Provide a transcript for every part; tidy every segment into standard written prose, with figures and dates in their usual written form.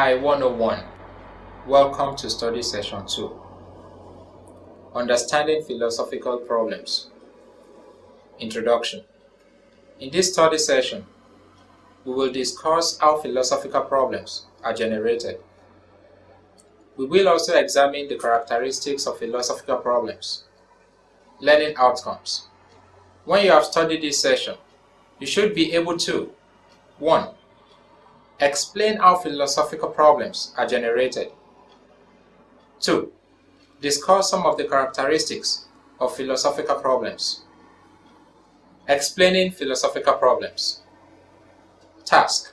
Hi 101. Welcome to study session 2. Understanding philosophical problems. Introduction. In this study session, we will discuss how philosophical problems are generated. We will also examine the characteristics of philosophical problems. Learning outcomes. When you have studied this session, you should be able to 1. Explain how philosophical problems are generated. 2. Discuss some of the characteristics of philosophical problems. Explaining philosophical problems. Task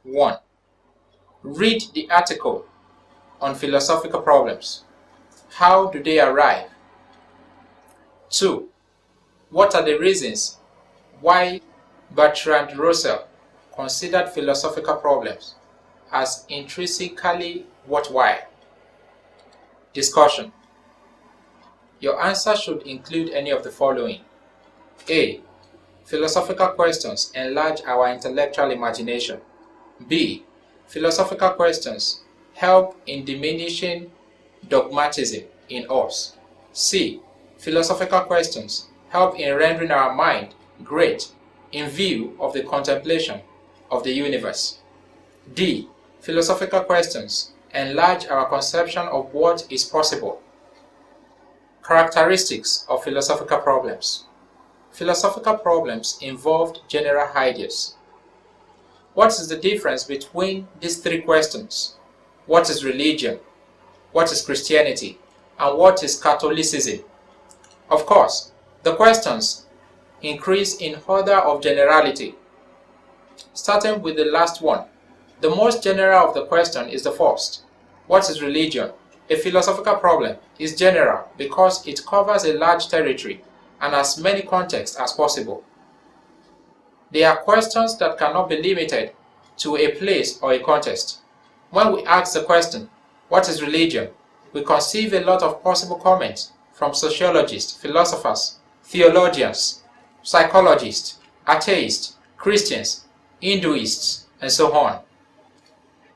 1. Read the article on philosophical problems. How do they arrive? 2. What are the reasons why Bertrand Russell considered philosophical problems as intrinsically worthwhile? Discussion. Your answer should include any of the following. A. Philosophical questions enlarge our intellectual imagination. B. Philosophical questions help in diminishing dogmatism in us. C. Philosophical questions help in rendering our mind great in view of the contemplation of the universe. D. Philosophical questions enlarge our conception of what is possible. Characteristics of philosophical problems. Philosophical problems involved general ideas. What is the difference between these three questions? What is religion? What is Christianity? And what is Catholicism? Of course, the questions increase in order of generality. Starting with the last one, the most general of the question is the first. What is religion? A philosophical problem is general because it covers a large territory and as many contexts as possible. They are questions that cannot be limited to a place or a context. When we ask the question, what is religion? We conceive a lot of possible comments from sociologists, philosophers, theologians, psychologists, atheists, Christians, Hinduists, and so on.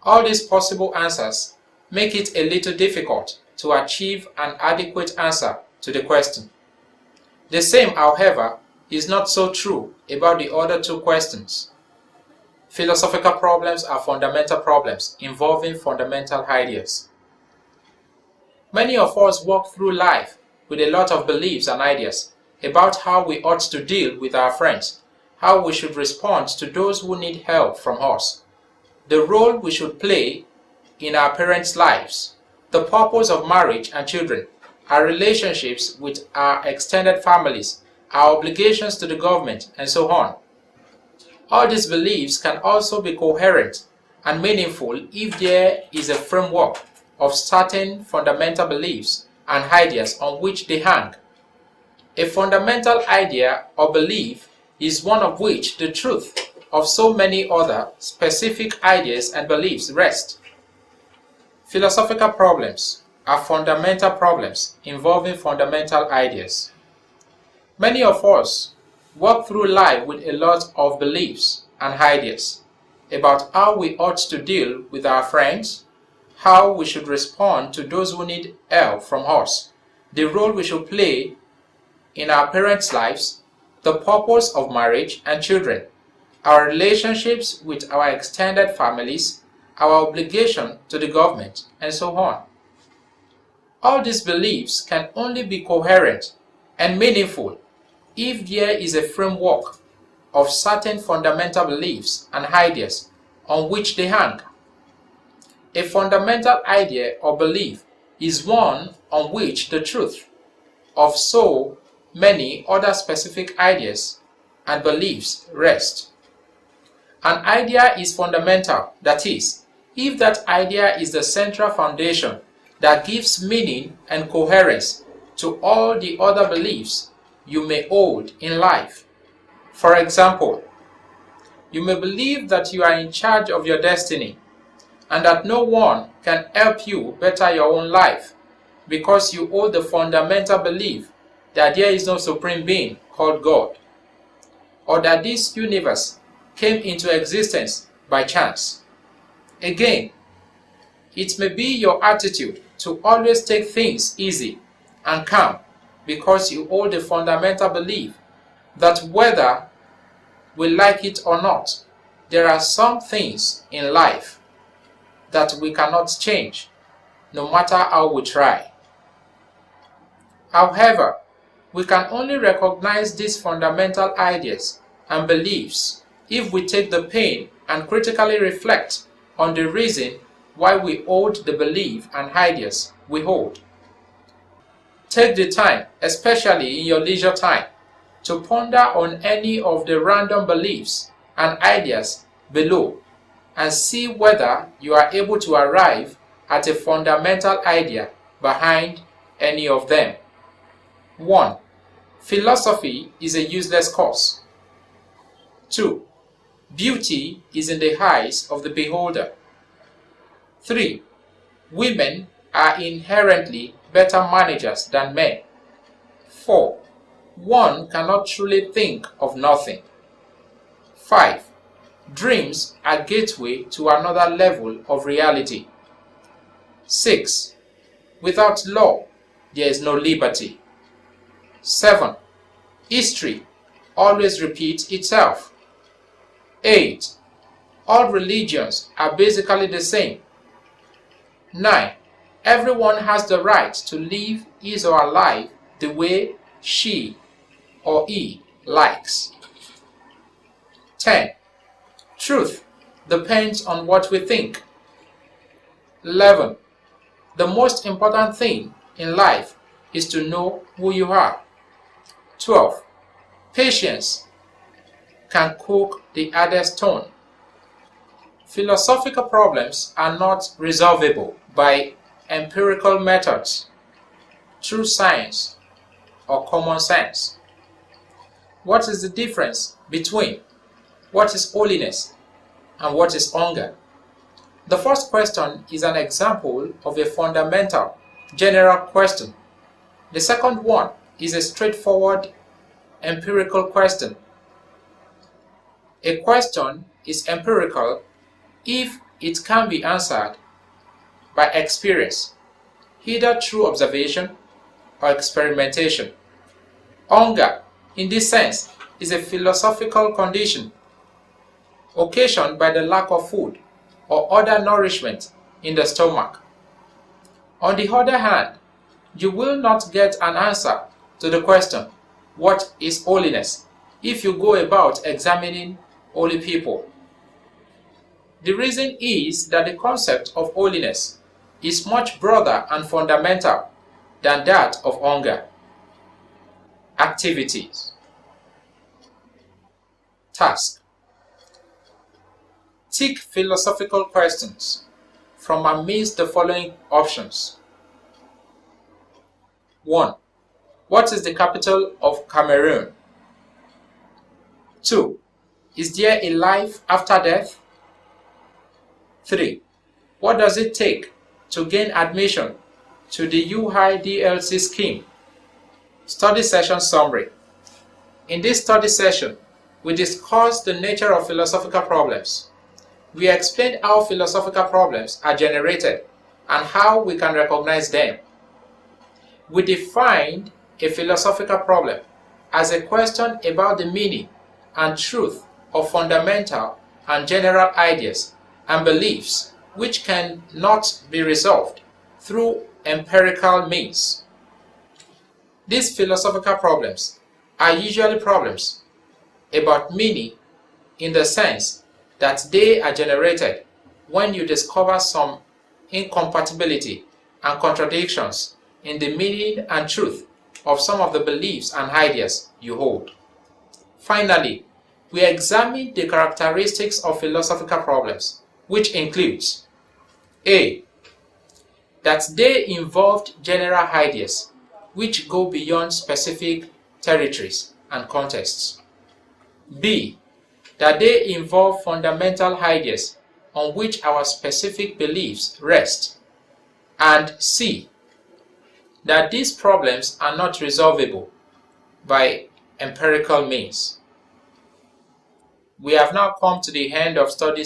All these possible answers make it a little difficult to achieve an adequate answer to the question. The same, however, is not so true about the other two questions. Philosophical problems are fundamental problems involving fundamental ideas. Many of us walk through life with a lot of beliefs and ideas about how we ought to deal with our friends, how we should respond to those who need help from us, the role we should play in our parents' lives, the purpose of marriage and children, our relationships with our extended families, our obligations to the government, and so on. All these beliefs can also be coherent and meaningful if there is a framework of certain fundamental beliefs and ideas on which they hang. A fundamental idea or belief is one of which the truth of so many other specific ideas and beliefs rest. Philosophical problems are fundamental problems involving fundamental ideas. Many of us walk through life with a lot of beliefs and ideas about how we ought to deal with our friends, how we should respond to those who need help from us, the role we should play in our parents' lives, the purpose of marriage and children, our relationships with our extended families, our obligation to the government, and so on. All these beliefs can only be coherent and meaningful if there is a framework of certain fundamental beliefs and ideas on which they hang. A fundamental idea or belief is one on which the truth of so many other specific ideas and beliefs rest. An idea is fundamental, that is, if that idea is the central foundation that gives meaning and coherence to all the other beliefs you may hold in life. For example, you may believe that you are in charge of your destiny and that no one can help you better your own life because you hold the fundamental belief that there is no supreme being called God, or that this universe came into existence by chance. Again, it may be your attitude to always take things easy and calm because you hold a fundamental belief that whether we like it or not, there are some things in life that we cannot change, no matter how we try. However, we can only recognize these fundamental ideas and beliefs if we take the pain and critically reflect on the reason why we hold the belief and ideas we hold. Take the time, especially in your leisure time, to ponder on any of the random beliefs and ideas below and see whether you are able to arrive at a fundamental idea behind any of them. 1. Philosophy is a useless course. 2. Beauty is in the eyes of the beholder. 3. Women are inherently better managers than men. 4. One cannot truly think of nothing. 5. Dreams are gateway to another level of reality. 6. Without law, there is no liberty. 7. History always repeats itself. 8. All religions are basically the same. 9. Everyone has the right to live his or her life the way she or he likes. 10. Truth depends on what we think. 11. The most important thing in life is to know who you are. 12. Patience can cook the hardest stone. Philosophical problems are not resolvable by empirical methods, through science, or common sense. What is the difference between what is holiness and what is hunger? The first question is an example of a fundamental, general question. The second one is a straightforward, empirical question. A question is empirical if it can be answered by experience, either through observation or experimentation. Hunger, in this sense, is a philosophical condition occasioned by the lack of food or other nourishment in the stomach. On the other hand, you will not get an answer to the question, what is holiness, if you go about examining holy people. The reason is that the concept of holiness is much broader and fundamental than that of hunger. Activities. Task. Tick philosophical questions from amidst the following options. 1. What is the capital of Cameroon? 2. Is there a life after death? 3. What does it take to gain admission to the UIDLC scheme? Study session summary. In this study session, we discussed the nature of philosophical problems. We explained how philosophical problems are generated and how we can recognize them. We defined a philosophical problem as a question about the meaning and truth of fundamental and general ideas and beliefs which cannot be resolved through empirical means. These philosophical problems are usually problems about meaning in the sense that they are generated when you discover some incompatibility and contradictions in the meaning and truth of some of the beliefs and ideas you hold. Finally, we examine the characteristics of philosophical problems, which includes A. That they involved general ideas which go beyond specific territories and contexts. B. That they involve fundamental ideas on which our specific beliefs rest. And C. That these problems are not resolvable by empirical means. We have now come to the end of study